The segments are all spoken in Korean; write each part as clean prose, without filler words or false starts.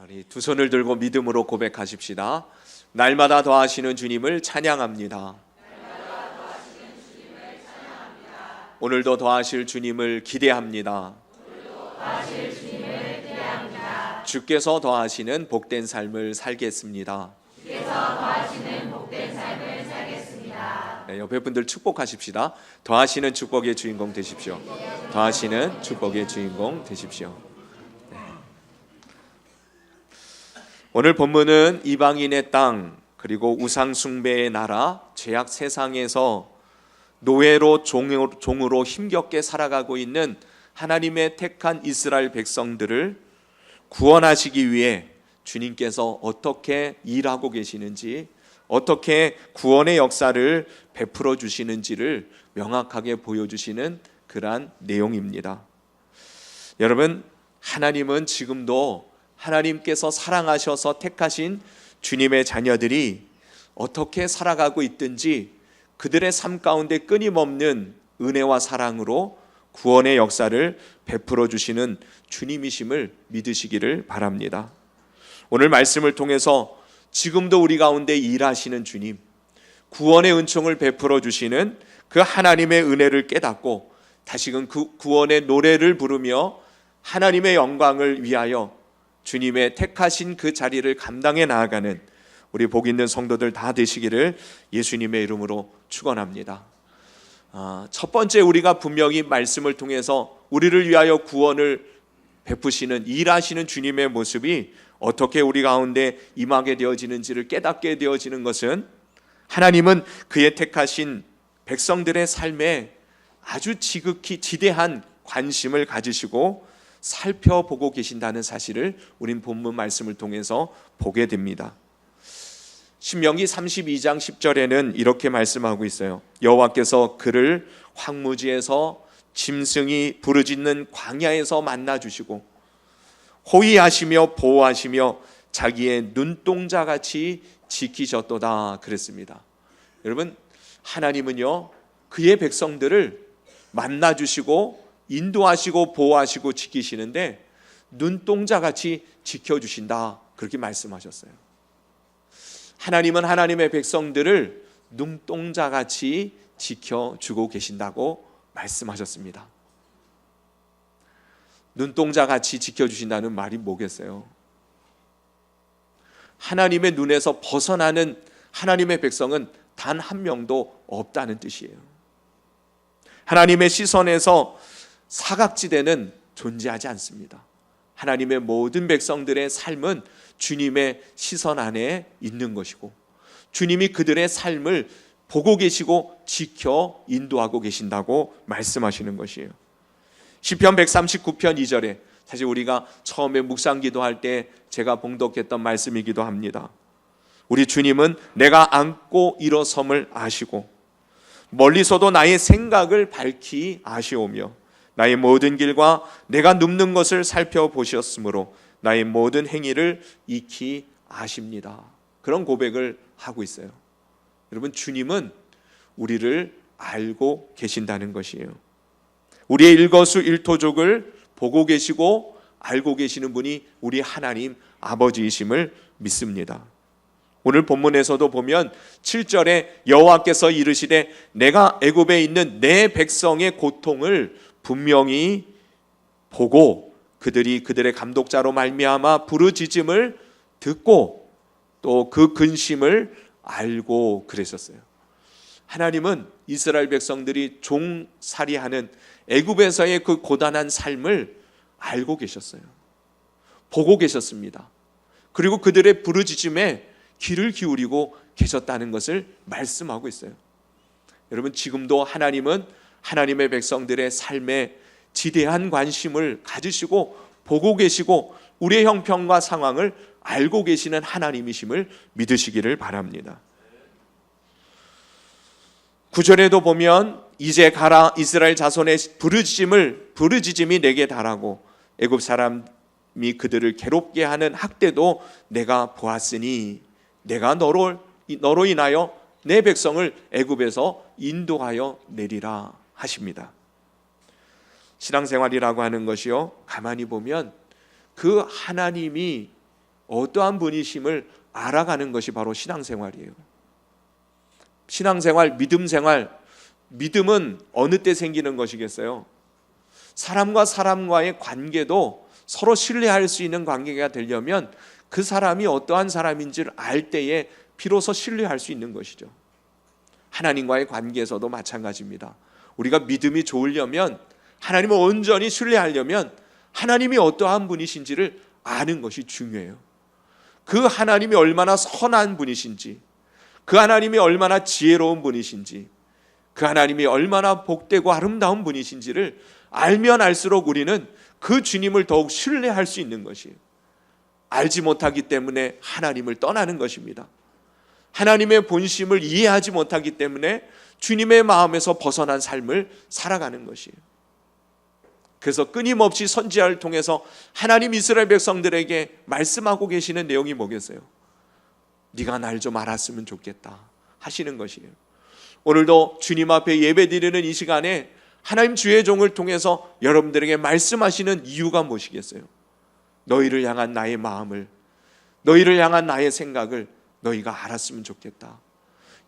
우리 두 손을 들고 믿음으로 고백하십시다. 날마다 더하시는 주님을 찬양합니다. 오늘도 더하실 주님을 기대합니다. 주께서 더하시는 복된 삶을 살겠습니다. 네, 옆에 분들 축복하십시다. 더하시는 축복의 주인공 되십시오. 더하시는 축복의 주인공 되십시오. 네. 오늘 본문은 이방인의 땅 그리고 우상 숭배의 나라 죄악 세상에서 노예로 종으로 힘겹게 살아가고 있는 하나님의 택한 이스라엘 백성들을 구원하시기 위해 주님께서 어떻게 일하고 계시는지, 어떻게 구원의 역사를 베풀어 주시는지를 명확하게 보여주시는 그러한 내용입니다. 여러분, 하나님은 지금도 하나님께서 사랑하셔서 택하신 주님의 자녀들이 어떻게 살아가고 있든지 그들의 삶 가운데 끊임없는 은혜와 사랑으로 구원의 역사를 베풀어 주시는 주님이심을 믿으시기를 바랍니다. 오늘 말씀을 통해서 지금도 우리 가운데 일하시는 주님, 구원의 은총을 베풀어 주시는 그 하나님의 은혜를 깨닫고 다시금 그 구원의 노래를 부르며 하나님의 영광을 위하여 주님의 택하신 그 자리를 감당해 나아가는 우리 복 있는 성도들 다 되시기를 예수님의 이름으로 축원합니다. 첫 번째, 우리가 분명히 말씀을 통해서 우리를 위하여 구원을 베푸시는 일하시는 주님의 모습이 어떻게 우리 가운데 임하게 되어지는지를 깨닫게 되어지는 것은 하나님은 그의 택하신 백성들의 삶에 아주 지극히 지대한 관심을 가지시고 살펴보고 계신다는 사실을 우린 본문 말씀을 통해서 보게 됩니다. 신명기 32장 10절에는 이렇게 말씀하고 있어요. 여호와께서 그를 황무지에서 짐승이 부르짖는 광야에서 만나주시고 호위하시며 보호하시며 자기의 눈동자같이 지키셨도다 그랬습니다. 여러분, 하나님은요 그의 백성들을 만나주시고 인도하시고 보호하시고 지키시는데 눈동자같이 지켜주신다 그렇게 말씀하셨어요. 하나님은 하나님의 백성들을 눈동자같이 지켜주고 계신다고 말씀하셨습니다. 눈동자같이 지켜주신다는 말이 뭐겠어요? 하나님의 눈에서 벗어나는 하나님의 백성은 단 한 명도 없다는 뜻이에요. 하나님의 시선에서 사각지대는 존재하지 않습니다. 하나님의 모든 백성들의 삶은 주님의 시선 안에 있는 것이고 주님이 그들의 삶을 보고 계시고 지켜 인도하고 계신다고 말씀하시는 것이에요. 시편 139편 2절에 사실 우리가 처음에 묵상 기도할 때 제가 봉독했던 말씀이기도 합니다. 우리 주님은 내가 앉고 일어섬을 아시고 멀리서도 나의 생각을 밝히 아시오며 나의 모든 길과 내가 눕는 것을 살펴보셨으므로 나의 모든 행위를 익히 아십니다. 그런 고백을 하고 있어요. 여러분, 주님은 우리를 알고 계신다는 것이에요. 우리의 일거수일투족을 보고 계시고 알고 계시는 분이 우리 하나님 아버지이심을 믿습니다. 오늘 본문에서도 보면 7절에 여호와께서 이르시되 내가 애굽에 있는 내 백성의 고통을 분명히 보고 그들이 그들의 감독자로 말미암아 부르짖음을 듣고 또 그 근심을 알고 그랬었어요. 하나님은 이스라엘 백성들이 종살이하는 애굽에서의 그 고단한 삶을 알고 계셨어요. 보고 계셨습니다. 그리고 그들의 부르짖음에 귀를 기울이고 계셨다는 것을 말씀하고 있어요. 여러분, 지금도 하나님은 하나님의 백성들의 삶에 지대한 관심을 가지시고 보고 계시고 우리의 형편과 상황을 알고 계시는 하나님이심을 믿으시기를 바랍니다. 9절에도 보면 이제 가라 이스라엘 자손의 부르짖음이 내게 달하고 애굽 사람이 그들을 괴롭게 하는 학대도 내가 보았으니 내가 너로 인하여 내 백성을 애굽에서 인도하여 내리라 하십니다. 신앙생활이라고 하는 것이요, 가만히 보면 그 하나님이 어떠한 분이심을 알아가는 것이 바로 신앙생활이에요. 신앙생활, 믿음생활, 믿음은 어느 때 생기는 것이겠어요? 사람과 사람과의 관계도 서로 신뢰할 수 있는 관계가 되려면 그 사람이 어떠한 사람인지를 알 때에 비로소 신뢰할 수 있는 것이죠. 하나님과의 관계에서도 마찬가지입니다. 우리가 믿음이 좋으려면, 하나님을 온전히 신뢰하려면 하나님이 어떠한 분이신지를 아는 것이 중요해요. 그 하나님이 얼마나 선한 분이신지, 그 하나님이 얼마나 지혜로운 분이신지, 그 하나님이 얼마나 복되고 아름다운 분이신지를 알면 알수록 우리는 그 주님을 더욱 신뢰할 수 있는 것이에요. 알지 못하기 때문에 하나님을 떠나는 것입니다. 하나님의 본심을 이해하지 못하기 때문에 주님의 마음에서 벗어난 삶을 살아가는 것이에요. 그래서 끊임없이 선지자를 통해서 하나님 이스라엘 백성들에게 말씀하고 계시는 내용이 뭐겠어요? 네가 날 좀 알았으면 좋겠다 하시는 것이에요. 오늘도 주님 앞에 예배드리는 이 시간에 하나님 주의 종을 통해서 여러분들에게 말씀하시는 이유가 무엇이겠어요? 너희를 향한 나의 마음을, 너희를 향한 나의 생각을 너희가 알았으면 좋겠다.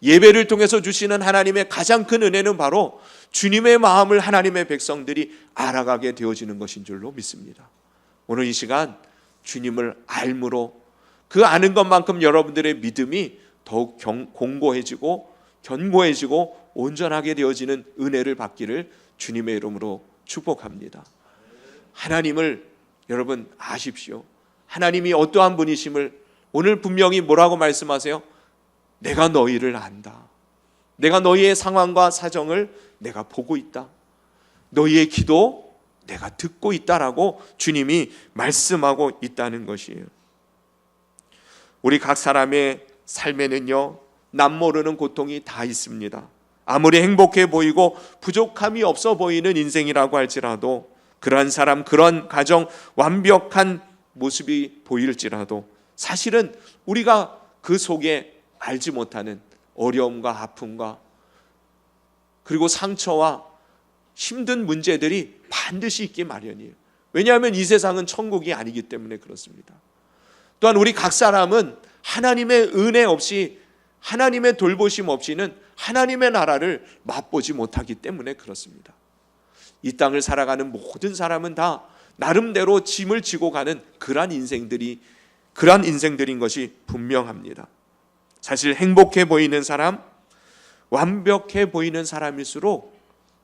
예배를 통해서 주시는 하나님의 가장 큰 은혜는 바로 주님의 마음을 하나님의 백성들이 알아가게 되어지는 것인 줄로 믿습니다. 오늘 이 시간 주님을 알므로 그 아는 것만큼 여러분들의 믿음이 더욱 공고해지고 견고해지고 온전하게 되어지는 은혜를 받기를 주님의 이름으로 축복합니다. 하나님을 여러분 아십시오. 하나님이 어떠한 분이심을 오늘 분명히 뭐라고 말씀하세요? 내가 너희를 안다. 내가 너희의 상황과 사정을 내가 보고 있다. 너희의 기도 내가 듣고 있다라고 주님이 말씀하고 있다는 것이에요. 우리 각 사람의 삶에는요, 남 모르는 고통이 다 있습니다. 아무리 행복해 보이고 부족함이 없어 보이는 인생이라고 할지라도, 그러한 사람, 그런 가정 완벽한 모습이 보일지라도 사실은 우리가 그 속에 알지 못하는 어려움과 아픔과 그리고 상처와 힘든 문제들이 반드시 있기 마련이에요. 왜냐하면 이 세상은 천국이 아니기 때문에 그렇습니다. 또한 우리 각 사람은 하나님의 은혜 없이, 하나님의 돌보심 없이는 하나님의 나라를 맛보지 못하기 때문에 그렇습니다. 이 땅을 살아가는 모든 사람은 다 나름대로 짐을 지고 가는 그러한 인생들인 것이 분명합니다. 사실 행복해 보이는 사람, 완벽해 보이는 사람일수록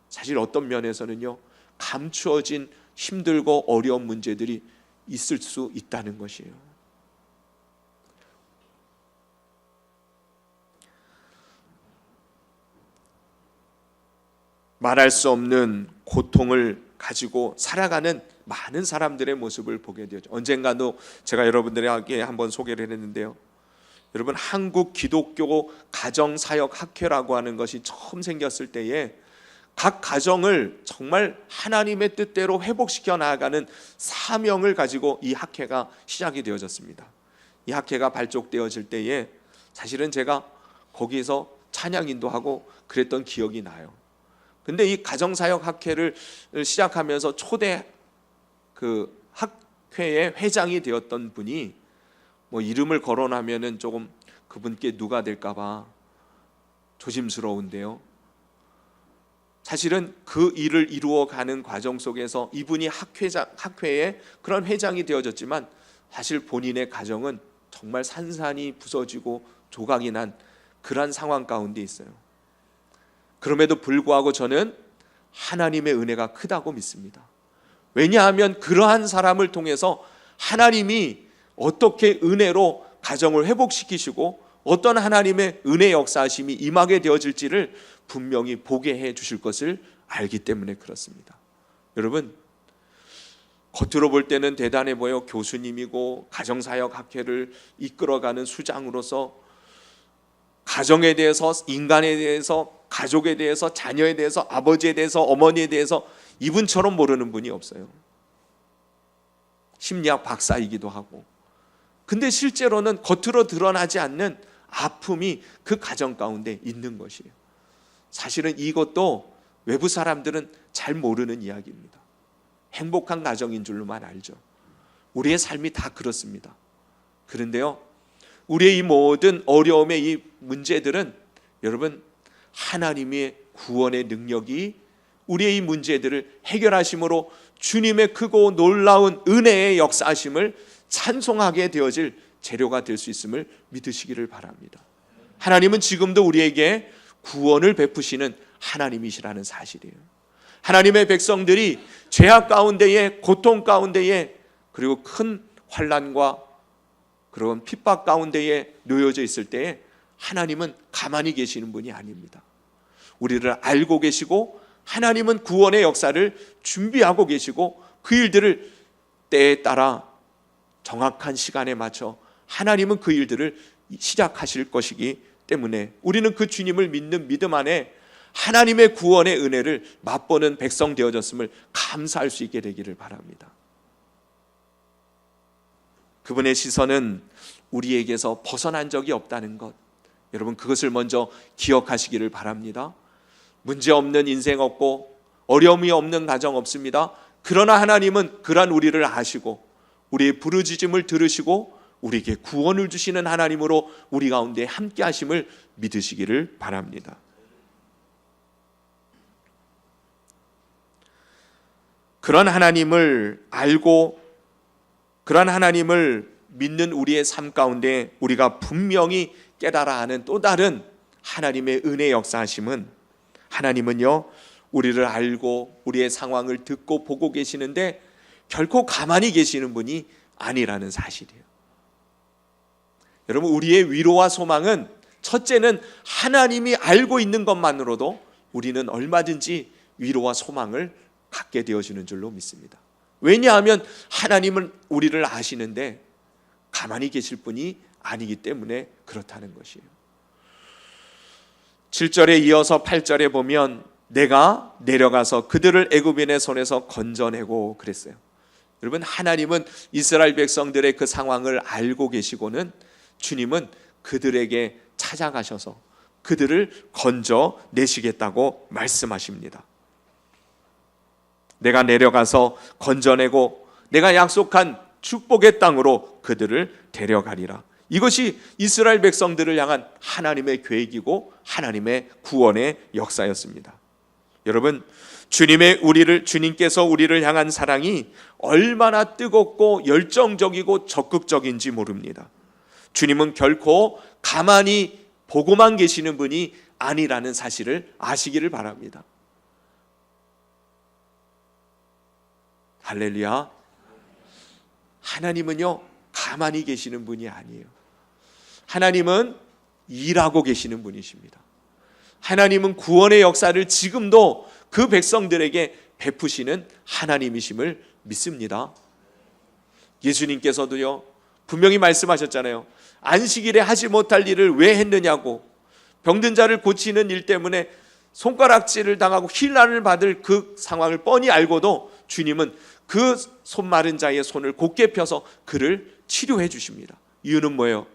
사실 어떤 면에서는요, 감추어진 힘들고 어려운 문제들이 있을 수 있다는 것이에요. 말할 수 없는 고통을 가지고 살아가는 많은 사람들의 모습을 보게 되죠. 언젠가도 제가 여러분들에게 한번 소개를 했는데요, 여러분, 한국 기독교 가정사역학회라고 하는 것이 처음 생겼을 때에 각 가정을 정말 하나님의 뜻대로 회복시켜 나아가는 사명을 가지고 이 학회가 시작이 되어졌습니다. 이 학회가 발족되어질 때에 사실은 제가 거기에서 찬양 인도하고 그랬던 기억이 나요. 근데 이 가정사역학회를 시작하면서 초대 그 학회의 회장이 되었던 분이 뭐 이름을 거론하면은 조금 그분께 누가 될까봐 조심스러운데요, 사실은 그 일을 이루어가는 과정 속에서 이분이 학회의 그런 회장이 되어졌지만 사실 본인의 가정은 정말 산산이 부서지고 조각이 난 그러한 상황 가운데 있어요. 그럼에도 불구하고 저는 하나님의 은혜가 크다고 믿습니다. 왜냐하면 그러한 사람을 통해서 하나님이 어떻게 은혜로 가정을 회복시키시고 어떤 하나님의 은혜 역사하심이 임하게 되어질지를 분명히 보게 해 주실 것을 알기 때문에 그렇습니다. 여러분, 겉으로 볼 때는 대단해 보여 교수님이고 가정사역 학회를 이끌어가는 수장으로서 가정에 대해서, 인간에 대해서, 가족에 대해서, 자녀에 대해서, 아버지에 대해서, 어머니에 대해서 이분처럼 모르는 분이 없어요. 심리학 박사이기도 하고. 근데 실제로는 겉으로 드러나지 않는 아픔이 그 가정 가운데 있는 것이에요. 사실은 이것도 외부 사람들은 잘 모르는 이야기입니다. 행복한 가정인 줄로만 알죠. 우리의 삶이 다 그렇습니다. 그런데요, 우리의 이 모든 어려움의 이 문제들은 여러분, 하나님의 구원의 능력이 우리의 이 문제들을 해결하심으로 주님의 크고 놀라운 은혜의 역사하심을 찬송하게 되어질 재료가 될 수 있음을 믿으시기를 바랍니다. 하나님은 지금도 우리에게 구원을 베푸시는 하나님이시라는 사실이에요. 하나님의 백성들이 죄악 가운데에, 고통 가운데에, 그리고 큰 환난과 그런 핍박 가운데에 놓여져 있을 때에 하나님은 가만히 계시는 분이 아닙니다. 우리를 알고 계시고 하나님은 구원의 역사를 준비하고 계시고 그 일들을 때에 따라 정확한 시간에 맞춰 하나님은 그 일들을 시작하실 것이기 때문에 우리는 그 주님을 믿는 믿음 안에 하나님의 구원의 은혜를 맛보는 백성 되어졌음을 감사할 수 있게 되기를 바랍니다. 그분의 시선은 우리에게서 벗어난 적이 없다는 것, 여러분 그것을 먼저 기억하시기를 바랍니다. 문제없는 인생 없고 어려움이 없는 가정 없습니다. 그러나 하나님은 그러한 우리를 아시고 우리의 부르짖음을 들으시고 우리에게 구원을 주시는 하나님으로 우리 가운데 함께 하심을 믿으시기를 바랍니다. 그런 하나님을 알고 그런 하나님을 믿는 우리의 삶 가운데 우리가 분명히 깨달아 하는 또 다른 하나님의 은혜 역사하심은, 하나님은요 우리를 알고 우리의 상황을 듣고 보고 계시는데 결코 가만히 계시는 분이 아니라는 사실이에요. 여러분, 우리의 위로와 소망은 첫째는 하나님이 알고 있는 것만으로도 우리는 얼마든지 위로와 소망을 갖게 되어지는 줄로 믿습니다. 왜냐하면 하나님은 우리를 아시는데 가만히 계실 분이 아니기 때문에 그렇다는 것이에요. 7절에 이어서 8절에 보면 내가 내려가서 그들을 애굽인의 손에서 건져내고 그랬어요. 여러분, 하나님은 이스라엘 백성들의 그 상황을 알고 계시고는 주님은 그들에게 찾아가셔서 그들을 건져내시겠다고 말씀하십니다. 내가 내려가서 건져내고 내가 약속한 축복의 땅으로 그들을 데려가리라. 이것이 이스라엘 백성들을 향한 하나님의 계획이고 하나님의 구원의 역사였습니다. 여러분, 주님께서 우리를 향한 사랑이 얼마나 뜨겁고 열정적이고 적극적인지 모릅니다. 주님은 결코 가만히 보고만 계시는 분이 아니라는 사실을 아시기를 바랍니다. 할렐루야. 하나님은요 가만히 계시는 분이 아니에요. 하나님은 일하고 계시는 분이십니다. 하나님은 구원의 역사를 지금도 그 백성들에게 베푸시는 하나님이심을 믿습니다. 예수님께서도요 분명히 말씀하셨잖아요. 안식일에 하지 못할 일을 왜 했느냐고. 병든 자를 고치는 일 때문에 손가락질을 당하고 힐난을 받을 그 상황을 뻔히 알고도 주님은 그 손 마른 자의 손을 곧게 펴서 그를 치료해 주십니다. 이유는 뭐예요?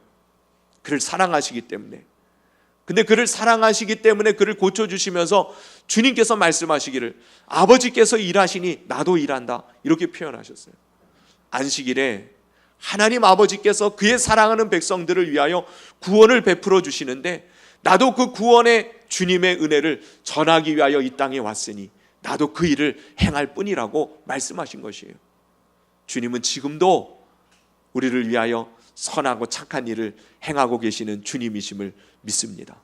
그를 사랑하시기 때문에. 근데 그를 사랑하시기 때문에 그를 고쳐주시면서 주님께서 말씀하시기를 아버지께서 일하시니 나도 일한다, 이렇게 표현하셨어요. 안식일에 하나님 아버지께서 그의 사랑하는 백성들을 위하여 구원을 베풀어 주시는데 나도 그 구원의 주님의 은혜를 전하기 위하여 이 땅에 왔으니 나도 그 일을 행할 뿐이라고 말씀하신 것이에요. 주님은 지금도 우리를 위하여 선하고 착한 일을 행하고 계시는 주님이심을 믿습니다.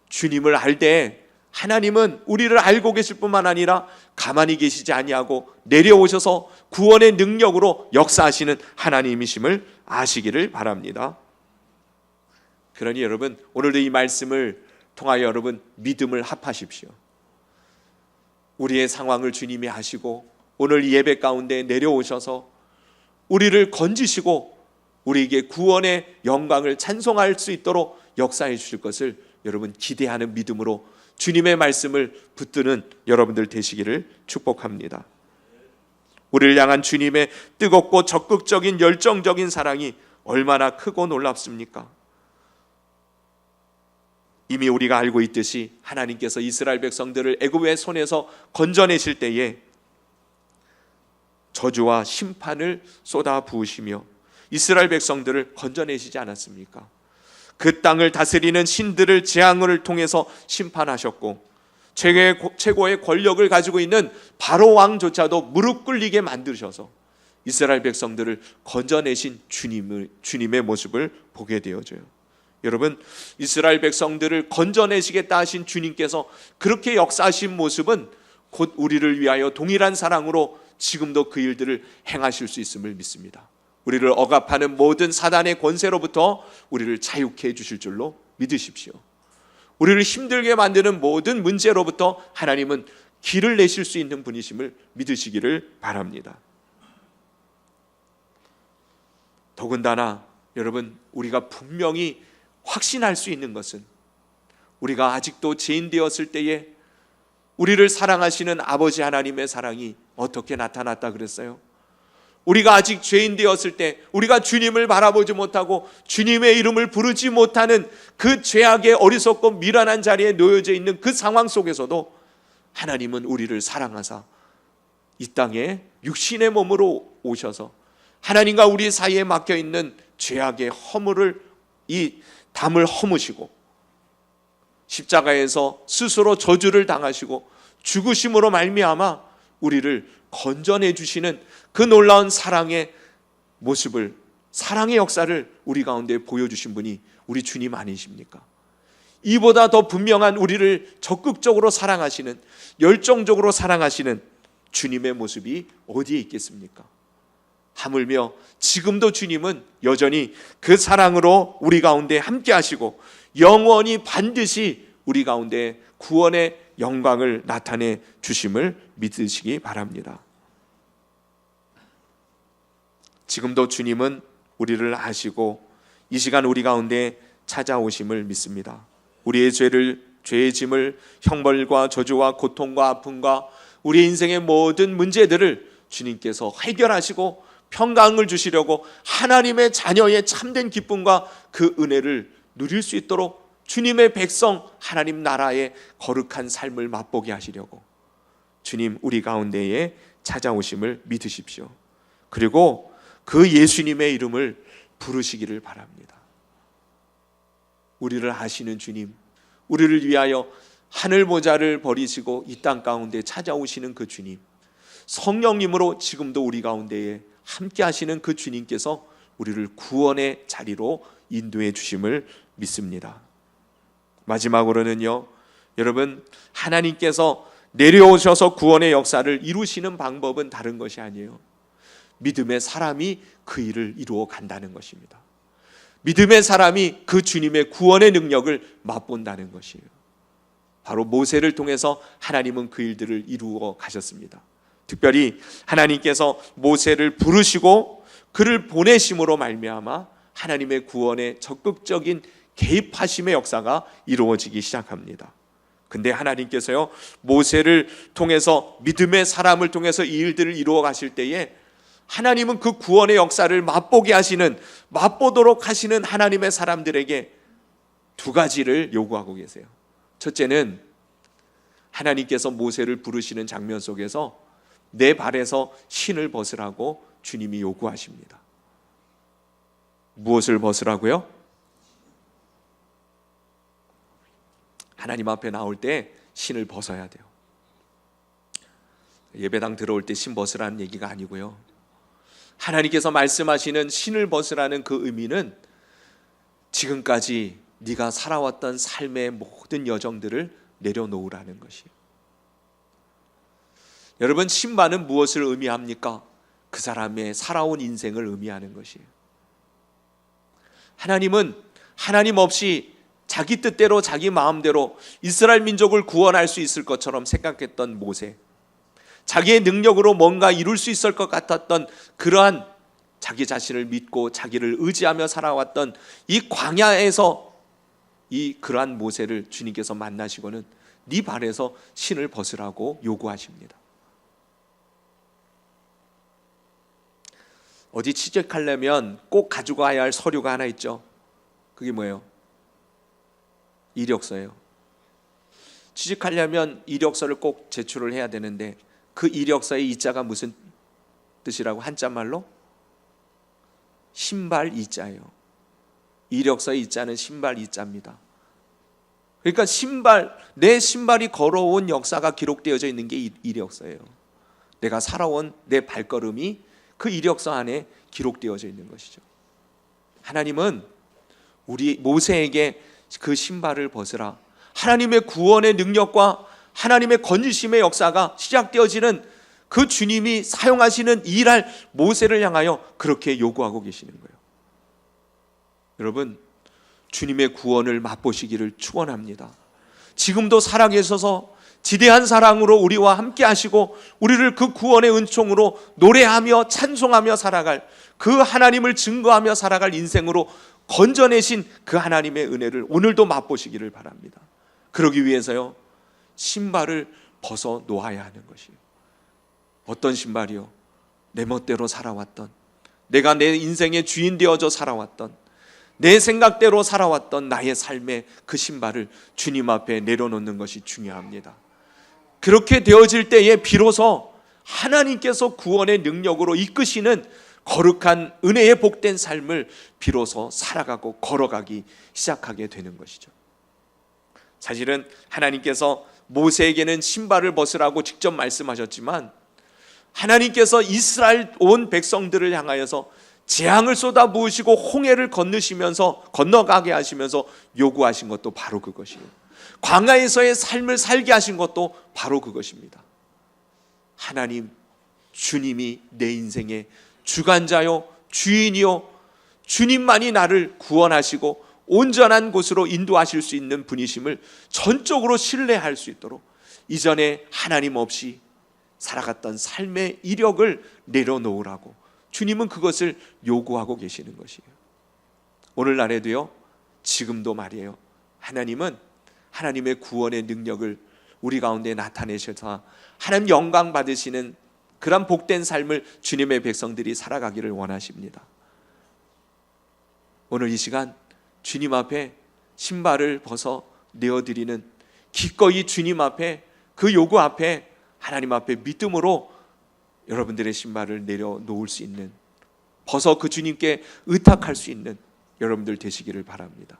주님을 알 때 하나님은 우리를 알고 계실 뿐만 아니라 가만히 계시지 아니하고 내려오셔서 구원의 능력으로 역사하시는 하나님이심을 아시기를 바랍니다. 그러니 여러분, 오늘도 이 말씀을 통하여 여러분 믿음을 합하십시오. 우리의 상황을 주님이 아시고 오늘 이 예배 가운데 내려오셔서 우리를 건지시고 우리에게 구원의 영광을 찬송할 수 있도록 역사해 주실 것을 여러분 기대하는 믿음으로 주님의 말씀을 붙드는 여러분들 되시기를 축복합니다. 우리를 향한 주님의 뜨겁고 적극적인 열정적인 사랑이 얼마나 크고 놀랍습니까? 이미 우리가 알고 있듯이 하나님께서 이스라엘 백성들을 애굽의 손에서 건져내실 때에 저주와 심판을 쏟아 부으시며 이스라엘 백성들을 건져내시지 않았습니까? 그 땅을 다스리는 신들을 재앙을 통해서 심판하셨고 최고의 권력을 가지고 있는 바로 왕조차도 무릎 꿇리게 만드셔서 이스라엘 백성들을 건져내신 주님의 모습을 보게 되어져요. 여러분, 이스라엘 백성들을 건져내시겠다 하신 주님께서 그렇게 역사하신 모습은 곧 우리를 위하여 동일한 사랑으로 지금도 그 일들을 행하실 수 있음을 믿습니다. 우리를 억압하는 모든 사단의 권세로부터 우리를 자유케 해주실 줄로 믿으십시오. 우리를 힘들게 만드는 모든 문제로부터 하나님은 길을 내실 수 있는 분이심을 믿으시기를 바랍니다. 더군다나 여러분, 우리가 분명히 확신할 수 있는 것은 우리가 아직도 죄인 되었을 때에 우리를 사랑하시는 아버지 하나님의 사랑이 어떻게 나타났다 그랬어요? 우리가 아직 죄인 되었을 때, 우리가 주님을 바라보지 못하고 주님의 이름을 부르지 못하는 그 죄악의 어리석고 미련한 자리에 놓여져 있는 그 상황 속에서도 하나님은 우리를 사랑하사 이 땅에 육신의 몸으로 오셔서 하나님과 우리 사이에 막혀 있는 죄악의 허물을, 이 담을 허무시고 십자가에서 스스로 저주를 당하시고 죽으심으로 말미암아 우리를 건져내 주시는 그 놀라운 사랑의 모습을, 사랑의 역사를 우리 가운데 보여주신 분이 우리 주님 아니십니까? 이보다 더 분명한 우리를 적극적으로 사랑하시는, 열정적으로 사랑하시는 주님의 모습이 어디에 있겠습니까? 하물며 지금도 주님은 여전히 그 사랑으로 우리 가운데 함께 하시고 영원히 반드시 우리 가운데 구원의 영광을 나타내 주심을 믿으시기 바랍니다. 지금도 주님은 우리를 아시고 이 시간 우리 가운데 찾아오심을 믿습니다. 우리의 죄의 짐을, 형벌과 저주와 고통과 아픔과 우리 인생의 모든 문제들을 주님께서 해결하시고 평강을 주시려고 하나님의 자녀의 참된 기쁨과 그 은혜를 누릴 수 있도록 주님의 백성, 하나님 나라의 거룩한 삶을 맛보게 하시려고 주님 우리 가운데에 찾아오심을 믿으십시오. 그리고 그 예수님의 이름을 부르시기를 바랍니다. 우리를 아시는 주님, 우리를 위하여 하늘 보좌를 버리시고 이 땅 가운데 찾아오시는 그 주님, 성령님으로 지금도 우리 가운데에 함께 하시는 그 주님께서 우리를 구원의 자리로 인도해 주심을 믿습니다. 마지막으로는요, 여러분, 하나님께서 내려오셔서 구원의 역사를 이루시는 방법은 다른 것이 아니에요. 믿음의 사람이 그 일을 이루어 간다는 것입니다. 믿음의 사람이 그 주님의 구원의 능력을 맛본다는 것이에요. 바로 모세를 통해서 하나님은 그 일들을 이루어 가셨습니다. 특별히 하나님께서 모세를 부르시고 그를 보내심으로 말미암아 하나님의 구원의 적극적인 개입하심의 역사가 이루어지기 시작합니다. 근데 하나님께서요, 모세를 통해서, 믿음의 사람을 통해서 이 일들을 이루어 가실 때에 하나님은 그 구원의 역사를 맛보게 하시는, 맛보도록 하시는 하나님의 사람들에게 두 가지를 요구하고 계세요. 첫째는 하나님께서 모세를 부르시는 장면 속에서 내 발에서 신을 벗으라고 주님이 요구하십니다. 무엇을 벗으라고요? 하나님 앞에 나올 때 신을 벗어야 돼요. 예배당 들어올 때 신 벗으라는 얘기가 아니고요, 하나님께서 말씀하시는 신을 벗으라는 그 의미는 지금까지 네가 살아왔던 삶의 모든 여정들을 내려놓으라는 것이에요. 여러분, 신발은 무엇을 의미합니까? 그 사람의 살아온 인생을 의미하는 것이에요. 하나님은 하나님 없이 자기 뜻대로 자기 마음대로 이스라엘 민족을 구원할 수 있을 것처럼 생각했던 모세, 자기의 능력으로 뭔가 이룰 수 있을 것 같았던 그러한 자기 자신을 믿고 자기를 의지하며 살아왔던 이 광야에서 이 그러한 모세를 주님께서 만나시고는 네 발에서 신을 벗으라고 요구하십니다. 어디 취직하려면 꼭 가지고 가야 할 서류가 하나 있죠. 그게 뭐예요? 이력서예요. 취직하려면 이력서를 꼭 제출을 해야 되는데 그 이력서의 이자가 무슨 뜻이라고? 한자말로 신발 이자예요. 이력서의 이자는 신발 이자입니다. 그러니까 내 신발이 걸어온 역사가 기록되어져 있는 게 이력서예요. 내가 살아온 내 발걸음이 그 이력서 안에 기록되어져 있는 것이죠. 하나님은 우리 모세에게 그 신발을 벗으라, 하나님의 구원의 능력과 하나님의 건지심의 역사가 시작되어지는 그 주님이 사용하시는 일할 모세를 향하여 그렇게 요구하고 계시는 거예요. 여러분, 주님의 구원을 맛보시기를 축원합니다. 지금도 살아계셔서 지대한 사랑으로 우리와 함께 하시고 우리를 그 구원의 은총으로 노래하며 찬송하며 살아갈, 그 하나님을 증거하며 살아갈 인생으로 건져내신 그 하나님의 은혜를 오늘도 맛보시기를 바랍니다. 그러기 위해서요, 신발을 벗어 놓아야 하는 것이에요. 어떤 신발이요? 내 멋대로 살아왔던, 내가 내 인생의 주인 되어져 살아왔던, 내 생각대로 살아왔던 나의 삶의 그 신발을 주님 앞에 내려놓는 것이 중요합니다. 그렇게 되어질 때에 비로소 하나님께서 구원의 능력으로 이끄시는 거룩한 은혜의 복된 삶을 비로소 살아가고 걸어가기 시작하게 되는 것이죠. 사실은 하나님께서 모세에게는 신발을 벗으라고 직접 말씀하셨지만 하나님께서 이스라엘 온 백성들을 향하여서 재앙을 쏟아 부으시고 홍해를 건너가게 하시면서 요구하신 것도 바로 그것이에요. 광야에서의 삶을 살게 하신 것도 바로 그것입니다. 하나님, 주님이 내 인생의 주관자요 주인이요, 주님만이 나를 구원하시고 온전한 곳으로 인도하실 수 있는 분이심을 전적으로 신뢰할 수 있도록 이전에 하나님 없이 살아갔던 삶의 이력을 내려놓으라고 주님은 그것을 요구하고 계시는 것이에요. 오늘날에도요, 지금도 말이에요, 하나님은 하나님의 구원의 능력을 우리 가운데 나타내셔서 하나님 영광 받으시는 그런 복된 삶을 주님의 백성들이 살아가기를 원하십니다. 오늘 이 시간 주님 앞에 신발을 벗어 내어드리는, 기꺼이 주님 앞에 그 요구 앞에 하나님 앞에 믿음으로 여러분들의 신발을 내려놓을 수 있는, 벗어 그 주님께 의탁할 수 있는 여러분들 되시기를 바랍니다.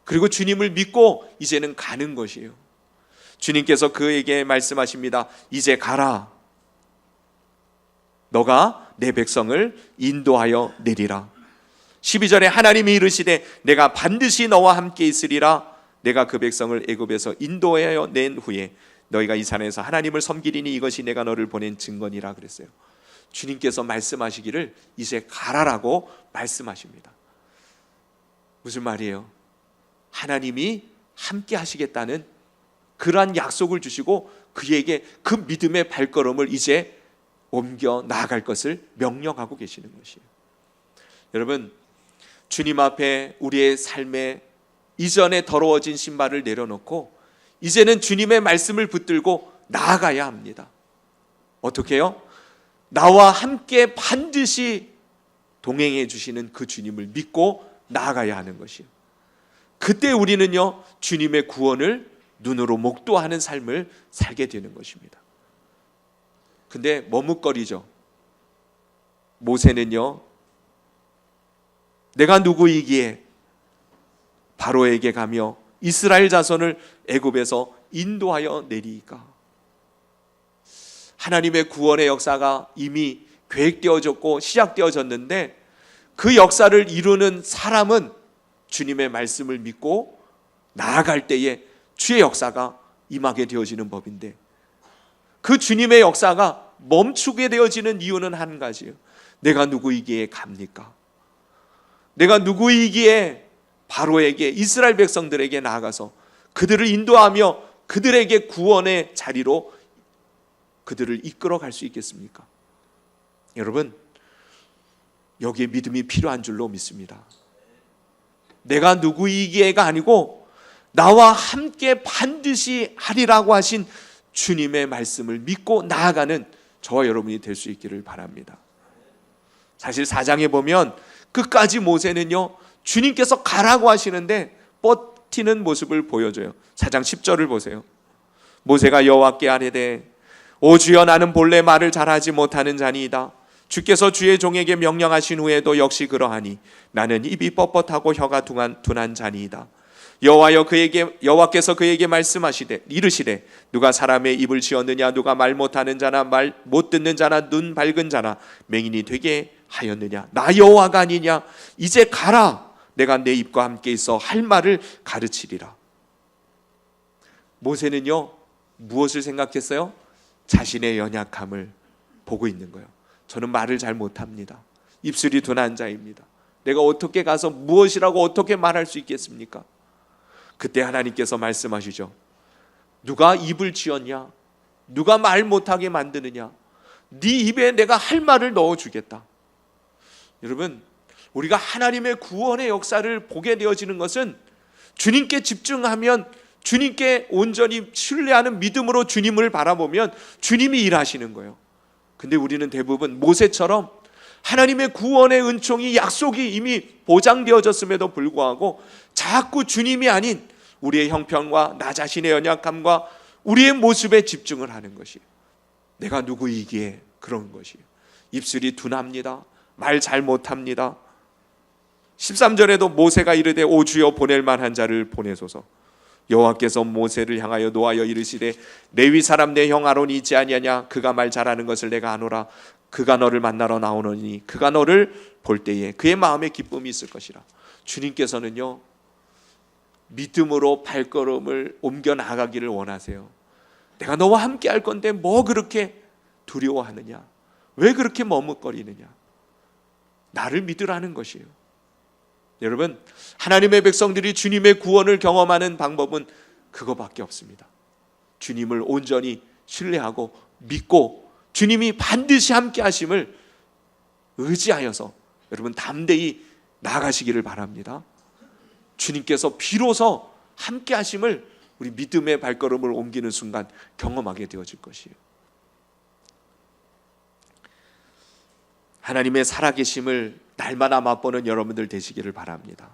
그리고 주님을 믿고 이제는 가는 것이에요. 주님께서 그에게 말씀하십니다. 이제 가라. 너가 내 백성을 인도하여 내리라. 12절에 하나님이 이르시되 내가 반드시 너와 함께 있으리라. 내가 그 백성을 애굽에서 인도하여 낸 후에 너희가 이 산에서 하나님을 섬기리니 이것이 내가 너를 보낸 증거니라 그랬어요. 주님께서 말씀하시기를 이제 가라라고 말씀하십니다. 무슨 말이에요? 하나님이 함께 하시겠다는 그러한 약속을 주시고 그에게 그 믿음의 발걸음을 이제 옮겨 나아갈 것을 명령하고 계시는 것이에요. 여러분, 주님 앞에 우리의 삶에 이전에 더러워진 신발을 내려놓고 이제는 주님의 말씀을 붙들고 나아가야 합니다. 어떻게 해요? 나와 함께 반드시 동행해 주시는 그 주님을 믿고 나아가야 하는 것이에요. 그때 우리는요, 주님의 구원을 눈으로 목도하는 삶을 살게 되는 것입니다. 근데 머뭇거리죠. 모세는요, 내가 누구이기에 바로에게 가며 이스라엘 자손을 애굽에서 인도하여 내리까? 하나님의 구원의 역사가 이미 계획되어졌고 시작되어졌는데 그 역사를 이루는 사람은 주님의 말씀을 믿고 나아갈 때에 주의 역사가 임하게 되어지는 법인데, 그 주님의 역사가 멈추게 되어지는 이유는 한 가지예요. 내가 누구이기에 갑니까? 내가 누구이기에 바로에게, 이스라엘 백성들에게 나아가서 그들을 인도하며 그들에게 구원의 자리로 그들을 이끌어 갈 수 있겠습니까? 여러분, 여기에 믿음이 필요한 줄로 믿습니다. 내가 누구이기에가 아니고 나와 함께 반드시 하리라고 하신 주님의 말씀을 믿고 나아가는 저와 여러분이 될 수 있기를 바랍니다. 사실 4장에 보면 끝까지 모세는요, 주님께서 가라고 하시는데 버티는 모습을 보여줘요. 4장 10절을 보세요. 모세가 여호와께 아뢰되 오 주여, 나는 본래 말을 잘하지 못하는 자니이다. 주께서 주의 종에게 명령하신 후에도 역시 그러하니 나는 입이 뻣뻣하고 혀가 둔한 자니이다. 여호와께서 그에게 말씀하시되 이르시되 누가 사람의 입을 지었느냐, 누가 말 못하는 자나 말 못 듣는 자나 눈 밝은 자나 맹인이 되게 하였느냐, 나 여호와가 아니냐. 이제 가라, 내가 내 입과 함께 있어 할 말을 가르치리라. 모세는요 무엇을 생각했어요? 자신의 연약함을 보고 있는 거예요. 저는 말을 잘 못합니다. 입술이 둔한 자입니다. 내가 어떻게 가서 무엇이라고 어떻게 말할 수 있겠습니까? 그때 하나님께서 말씀하시죠. 누가 입을 지었냐? 누가 말 못하게 만드느냐? 네 입에 내가 할 말을 넣어주겠다. 여러분, 우리가 하나님의 구원의 역사를 보게 되어지는 것은 주님께 집중하면, 주님께 온전히 신뢰하는 믿음으로 주님을 바라보면 주님이 일하시는 거예요. 근데 우리는 대부분 모세처럼 하나님의 구원의 은총이, 약속이 이미 보장되어졌음에도 불구하고 자꾸 주님이 아닌 우리의 형편과 나 자신의 연약함과 우리의 모습에 집중을 하는 것이에요. 내가 누구이기에 그런 것이에요. 입술이 둔합니다. 말 잘 못합니다. 13절에도 모세가 이르되 오 주여 보낼 만한 자를 보내소서. 여호와께서 모세를 향하여 노하여 이르시되 레위 사람 내 형 아론이 있지 아니하냐, 그가 말 잘하는 것을 내가 아노라. 그가 너를 만나러 나오노니 그가 너를 볼 때에 그의 마음에 기쁨이 있을 것이라. 주님께서는요 믿음으로 발걸음을 옮겨 나가기를 원하세요. 내가 너와 함께 할 건데 뭐 그렇게 두려워하느냐, 왜 그렇게 머뭇거리느냐. 나를 믿으라는 것이에요. 여러분, 하나님의 백성들이 주님의 구원을 경험하는 방법은 그거밖에 없습니다. 주님을 온전히 신뢰하고 믿고 주님이 반드시 함께 하심을 의지하여서 여러분 담대히 나아가시기를 바랍니다. 주님께서 비로소 함께 하심을 우리 믿음의 발걸음을 옮기는 순간 경험하게 되어질 것이에요. 하나님의 살아계심을 날마다 맛보는 여러분들 되시기를 바랍니다.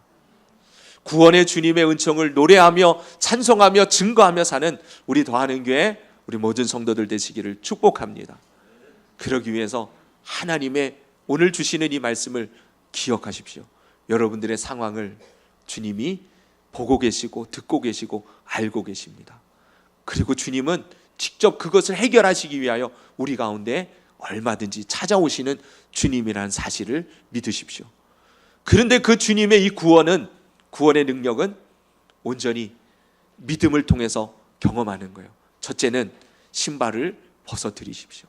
구원의 주님의 은총을 노래하며 찬송하며 증거하며 사는 우리 더하는 교회, 우리 모든 성도들 되시기를 축복합니다. 그러기 위해서 하나님의 오늘 주시는 이 말씀을 기억하십시오. 여러분들의 상황을 주님이 보고 계시고 듣고 계시고 알고 계십니다. 그리고 주님은 직접 그것을 해결하시기 위하여 우리 가운데 얼마든지 찾아오시는 주님이라는 사실을 믿으십시오. 그런데 그 주님의 이 구원의 능력은 온전히 믿음을 통해서 경험하는 거예요. 첫째는 신발을 벗어드리십시오.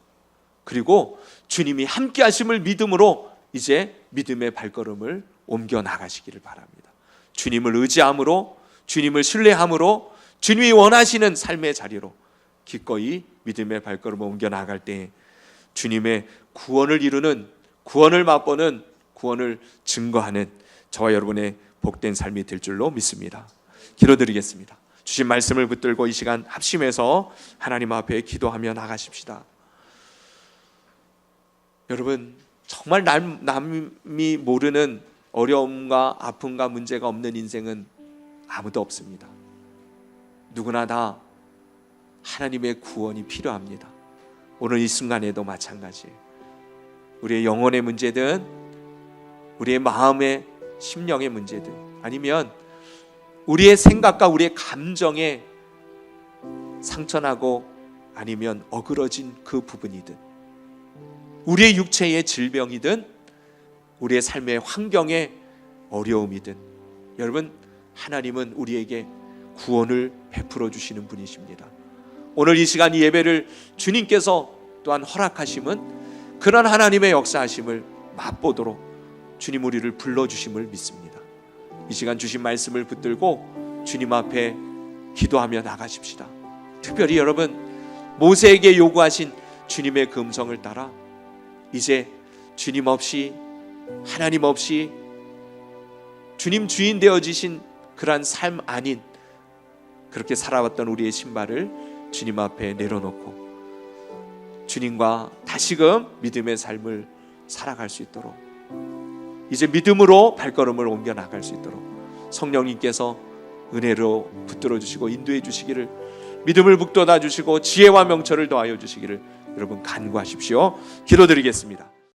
그리고 주님이 함께 하심을 믿음으로 이제 믿음의 발걸음을 옮겨 나가시기를 바랍니다. 주님을 의지함으로, 주님을 신뢰함으로, 주님이 원하시는 삶의 자리로 기꺼이 믿음의 발걸음을 옮겨 나갈 때 주님의 구원을 이루는, 구원을 맛보는, 구원을 증거하는 저와 여러분의 복된 삶이 될 줄로 믿습니다. 기도드리겠습니다. 주신 말씀을 붙들고 이 시간 합심해서 하나님 앞에 기도하며 나가십시다. 여러분, 정말 남이 모르는 어려움과 아픔과 문제가 없는 인생은 아무도 없습니다. 누구나 다 하나님의 구원이 필요합니다. 오늘 이 순간에도 마찬가지예요. 우리의 영혼의 문제든 우리의 마음의 심령의 문제든 아니면 우리의 생각과 우리의 감정에 상처나고 아니면 어그러진 그 부분이든 우리의 육체의 질병이든 우리의 삶의 환경의 어려움이든 여러분, 하나님은 우리에게 구원을 베풀어 주시는 분이십니다. 오늘 이 시간 이 예배를 주님께서 또한 허락하심은 그런 하나님의 역사하심을 맛보도록 주님 우리를 불러주심을 믿습니다. 이 시간 주신 말씀을 붙들고 주님 앞에 기도하며 나가십시다. 특별히 여러분, 모세에게 요구하신 주님의 그 음성을 따라 이제 주님 없이, 하나님 없이 주님 주인 되어지신 그러한 삶 아닌 그렇게 살아왔던 우리의 신발을 주님 앞에 내려놓고 주님과 다시금 믿음의 삶을 살아갈 수 있도록, 이제 믿음으로 발걸음을 옮겨 나갈 수 있도록 성령님께서 은혜로 붙들어 주시고 인도해 주시기를, 믿음을 북돋아 주시고 지혜와 명철을 더하여 주시기를 여러분 간구하십시오. 기도드리겠습니다.